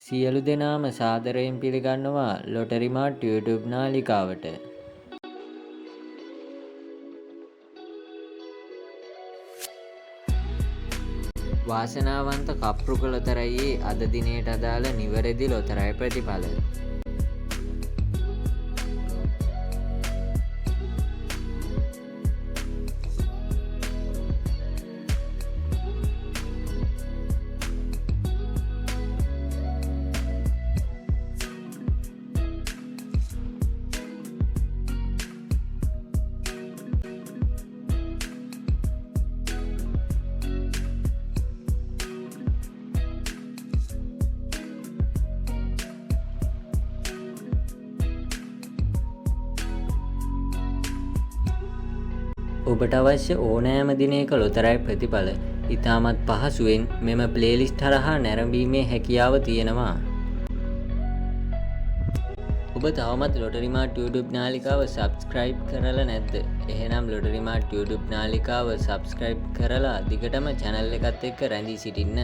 සියලු දෙනාම සාදරයෙන් පිළිගන්නවා ලොටරි මාට් YouTube නාලිකාවට. වාසනාවන්ත කප්රුක ලොතරැයියේ අද දිනයට අදාළ නිවැරදි ලොතරැයි ප්‍රතිඵල. ඔබට අවශ්‍ය ඕනෑම දිනයක ලොතරැයි ප්‍රතිඵල ඉතාමත් පහසුවෙන් මෙම ප්ලේලිස්ට් හරහා නැරඹීමේ හැකියාව තියෙනවා. ඔබ තවමත් ලොටරි මාට් YouTube නාලිකාව සබ්ස්ක්‍රයිබ් කරලා නැද්ද? එහෙනම් ලොටරි මාට් YouTube නාලිකාව සබ්ස්ක්‍රයිබ් කරලා දිගටම channel එකත් එක්ක රැඳී සිටින්න.